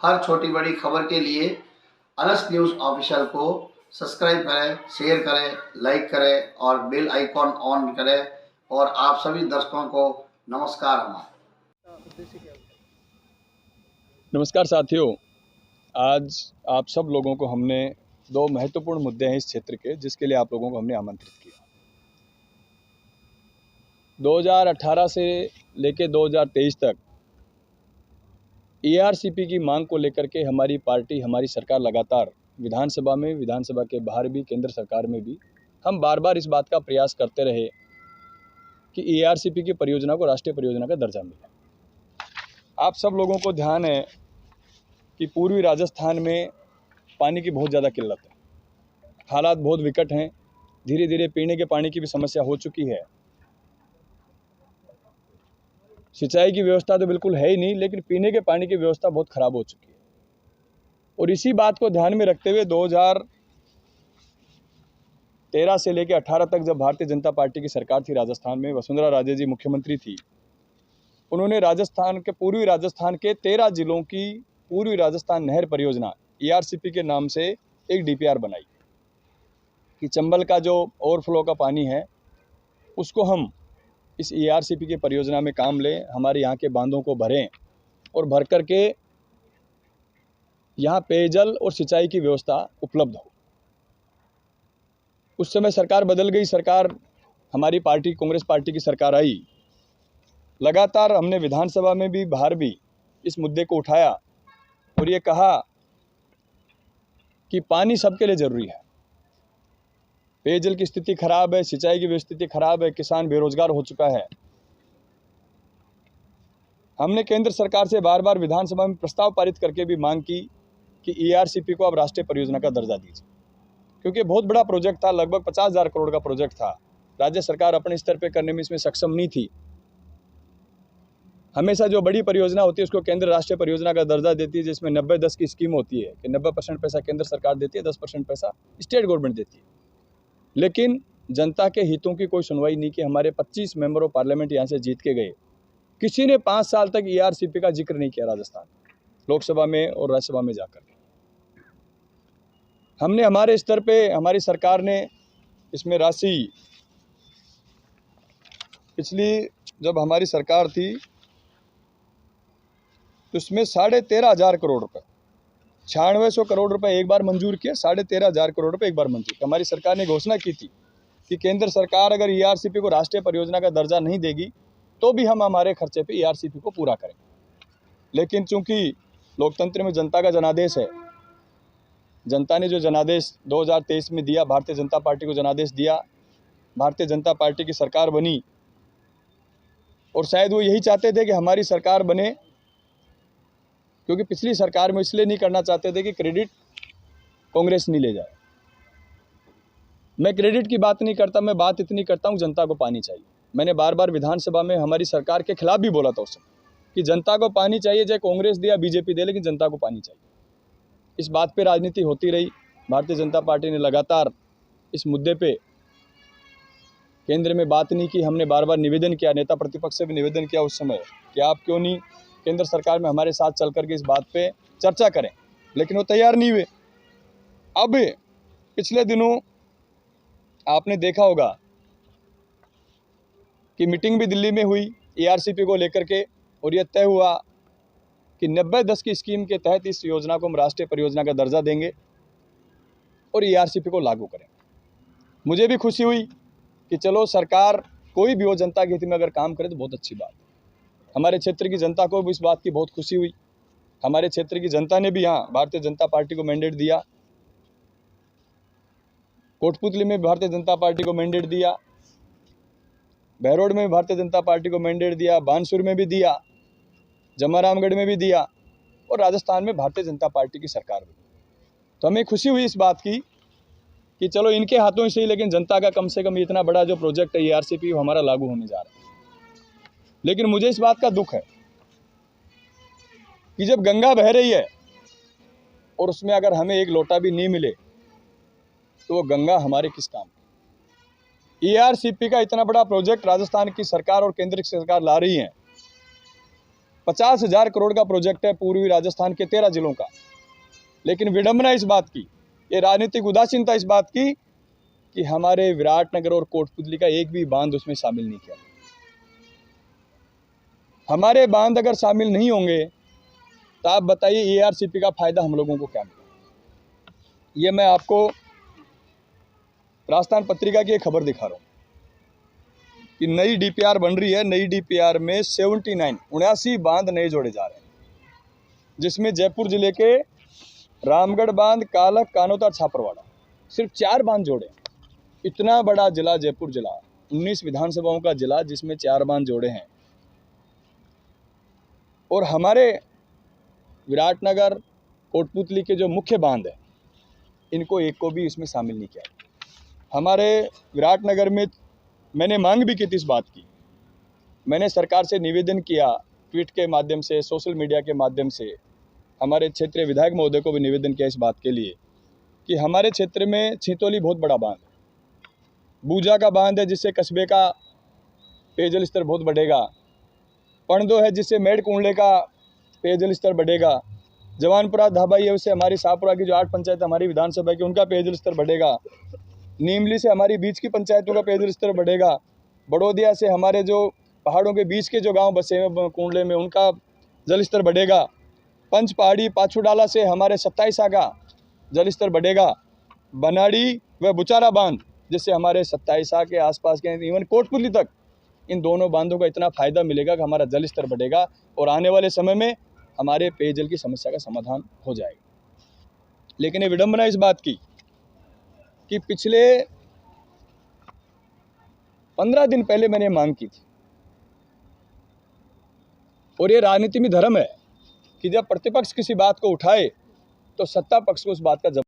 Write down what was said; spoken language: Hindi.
हर छोटी बड़ी खबर के लिए अनस न्यूज़ ऑफिशियल को सब्सक्राइब करें, शेयर करें, लाइक करें और बेल आइकॉन ऑन करें। और आप सभी दर्शकों को नमस्कार। हमारा नमस्कार साथियों, आज आप सब लोगों को हमने दो महत्वपूर्ण मुद्दे हैं इस क्षेत्र के, जिसके लिए आप लोगों को हमने आमंत्रित किया। 2018 से लेकर 2023 तक ईआरसीपी की मांग को लेकर के हमारी पार्टी, हमारी सरकार लगातार विधानसभा में, विधानसभा के बाहर भी, केंद्र सरकार में भी हम बार बार इस बात का प्रयास करते रहे कि ईआरसीपी की परियोजना को राष्ट्रीय परियोजना का दर्जा मिले। आप सब लोगों को ध्यान है कि पूर्वी राजस्थान में पानी की बहुत ज़्यादा किल्लत है, हालात बहुत विकट हैं। धीरे धीरे पीने के पानी की भी समस्या हो चुकी है। सिंचाई की व्यवस्था तो बिल्कुल है ही नहीं, लेकिन पीने के पानी की व्यवस्था बहुत खराब हो चुकी है। और इसी बात को ध्यान में रखते हुए 2013 से लेकर 18 तक जब भारतीय जनता पार्टी की सरकार थी राजस्थान में, वसुंधरा राजे जी मुख्यमंत्री थी, उन्होंने राजस्थान के, पूर्वी राजस्थान के 13 जिलों की पूर्वी राजस्थान नहर परियोजना ईआरसीपी के नाम से एक डीपीआर बनाई कि चंबल का जो ओवरफ्लो का पानी है उसको हम इस ईआरसीपी की परियोजना में काम लें, हमारे यहाँ के बांधों को भरें और भर करके यहाँ पेयजल और सिंचाई की व्यवस्था उपलब्ध हो। उस समय सरकार बदल गई, सरकार हमारी पार्टी कांग्रेस पार्टी की सरकार आई। लगातार हमने विधानसभा में भी, बाहर भी इस मुद्दे को उठाया और ये कहा कि पानी सबके लिए ज़रूरी है। पेयजल की स्थिति खराब है, सिंचाई की स्थिति खराब है, किसान बेरोजगार हो चुका है। हमने केंद्र सरकार से बार बार विधानसभा में प्रस्ताव पारित करके भी मांग की कि ईआरसीपी को अब राष्ट्रीय परियोजना का दर्जा दीजिए, क्योंकि बहुत बड़ा प्रोजेक्ट था, लगभग 50,000 करोड़ का प्रोजेक्ट था। राज्य सरकार अपने स्तर पर करने में इसमें सक्षम नहीं थी। हमेशा जो बड़ी परियोजना होती है उसको केंद्र राष्ट्रीय परियोजना का दर्जा देती है, जिसमें 90-10 की स्कीम होती है कि 90% पैसा केंद्र सरकार देती है, 10% पैसा स्टेट गवर्नमेंट देती है। लेकिन जनता के हितों की कोई सुनवाई नहीं की। हमारे 25 मेंबर ऑफ पार्लियामेंट यहाँ से जीत के गए, किसी ने 5 साल तक ईआरसीपी का जिक्र नहीं किया राजस्थान लोकसभा में और राज्यसभा में जाकर। हमने हमारे स्तर पे, हमारी सरकार ने इसमें राशि, पिछली जब हमारी सरकार थी तो इसमें 13,500 करोड़ रुपए, 9600 करोड़ रुपए एक बार मंजूर किए, 13,500 करोड़ रुपए एक बार मंजूर। हमारी सरकार ने घोषणा की थी कि केंद्र सरकार अगर ईआरसीपी को राष्ट्रीय परियोजना का दर्जा नहीं देगी तो भी हम हमारे खर्चे पे ईआरसीपी को पूरा करें। लेकिन चूंकि लोकतंत्र में जनता का जनादेश है, जनता ने जो जनादेश 2023 में दिया, भारतीय जनता पार्टी को जनादेश दिया, भारतीय जनता पार्टी की सरकार बनी। और शायद वो यही चाहते थे कि हमारी सरकार बने, क्योंकि पिछली सरकार में इसलिए नहीं करना चाहते थे कि क्रेडिट कांग्रेस नहीं ले जाए। मैं क्रेडिट की बात नहीं करता, मैं बात इतनी करता हूँ जनता को पानी चाहिए। मैंने बार बार विधानसभा में हमारी सरकार के खिलाफ भी बोला था उस समय कि जनता को पानी चाहिए, चाहे कांग्रेस दे या बीजेपी दे, लेकिन जनता को पानी चाहिए। इस बात पे राजनीति होती रही। भारतीय जनता पार्टी ने लगातार इस मुद्दे पे केंद्र में बात नहीं की। हमने बार बार निवेदन किया, नेता प्रतिपक्ष से भी निवेदन किया उस समय कि आप क्यों नहीं केंद्र सरकार में हमारे साथ चल करके इस बात पे चर्चा करें, लेकिन वो तैयार नहीं हुए। अब पिछले दिनों आपने देखा होगा कि मीटिंग भी दिल्ली में हुई ईआरसीपी को लेकर के, और यह तय हुआ कि 90-10 की स्कीम के तहत इस योजना को हम राष्ट्रीय परियोजना का दर्जा देंगे और ईआरसीपी को लागू करें। मुझे भी खुशी हुई कि चलो सरकार कोई भी हो जनता के हित में अगर काम करे तो बहुत अच्छी बात है। हमारे क्षेत्र की जनता को भी इस बात की बहुत खुशी हुई। हमारे क्षेत्र की जनता ने भी यहाँ भारतीय जनता पार्टी को मैंडेट दिया, कोटपुतली में भारतीय जनता पार्टी को मैंडेट दिया, बहरोड में भी भारतीय जनता पार्टी को मैंडेट दिया, बानसूर में भी दिया, जमारामगढ़ में भी दिया, और राजस्थान में भारतीय जनता पार्टी की सरकार भी। तो हमें खुशी हुई इस बात की कि चलो इनके हाथों से ही, लेकिन जनता का कम से कम इतना बड़ा जो प्रोजेक्ट है ईआरसीपी वो हमारा लागू होने जा रहा है। लेकिन मुझे इस बात का दुख है कि जब गंगा बह रही है और उसमें अगर हमें एक लोटा भी नहीं मिले तो वो गंगा हमारे किस काम। ईआरसीपी का इतना बड़ा प्रोजेक्ट राजस्थान की सरकार और केंद्र की सरकार ला रही है, 50,000 करोड़ का प्रोजेक्ट है पूर्वी राजस्थान के 13 जिलों का। लेकिन विडंबना इस बात की, ये राजनीतिक उदासीनता इस बात की कि हमारे विराटनगर और कोटपुतली का एक भी बांध उसमें शामिल नहीं किया। हमारे बांध अगर शामिल नहीं होंगे तो आप बताइए एआरसीपी का फायदा हम लोगों को क्या मिलेगा। ये मैं आपको राजस्थान पत्रिका की एक खबर दिखा रहा हूँ कि नई डीपीआर बन रही है। नई डीपीआर में 79 बांध नए जोड़े जा रहे हैं, जिसमें जयपुर जिले के रामगढ़ बांध, कालक, कानोता, छापरवाड़ा सिर्फ 4 बांध जोड़े। इतना बड़ा जिला जयपुर जिला, 19 विधानसभाओं का जिला, जिसमें 4 बांध जोड़े हैं। और हमारे विराटनगर, कोटपुतली के जो मुख्य बांध है, इनको एक को भी इसमें शामिल नहीं किया। हमारे विराटनगर में मैंने मांग भी की थी इस बात की। मैंने सरकार से निवेदन किया, ट्वीट के माध्यम से, सोशल मीडिया के माध्यम से, हमारे क्षेत्रीय विधायक महोदय को भी निवेदन किया इस बात के लिए कि हमारे क्षेत्र में छितौली बहुत बड़ा बांध है, बूजा का बांध है जिससे कस्बे का पेयजल स्तर बहुत बढ़ेगा, पणदो है जिससे मेड़ कुंडले का पेयजल स्तर बढ़ेगा, जवानपुरा धाबाई है उससे हमारी शाहपुरा की जो 8 पंचायत हमारी विधानसभा की उनका पेयजल स्तर बढ़ेगा, नीमली से हमारी बीच की पंचायतों का पेयजल स्तर बढ़ेगा, बड़ौदिया से हमारे जो पहाड़ों के बीच के जो गांव बसे हैं कुंडले में उनका जल स्तर बढ़ेगा, पंचपहाड़ी पाछूडाला से हमारे 27 का जल स्तर बढ़ेगा, बनाड़ी व बुचारा बांध जिससे हमारे 27 के आसपास के इवन कोटपुतली तक इन दोनों बांधों का इतना फायदा मिलेगा कि हमारा जल स्तर बढ़ेगा और आने वाले समय में हमारे पेयजल की समस्या का समाधान हो जाएगा। लेकिन ये विडंबना इस बात की कि पिछले 15 दिन पहले मैंने मांग की थी, और ये राजनीति में धर्म है कि जब प्रतिपक्ष किसी बात को उठाए तो सत्ता पक्ष को उस बात का जवाब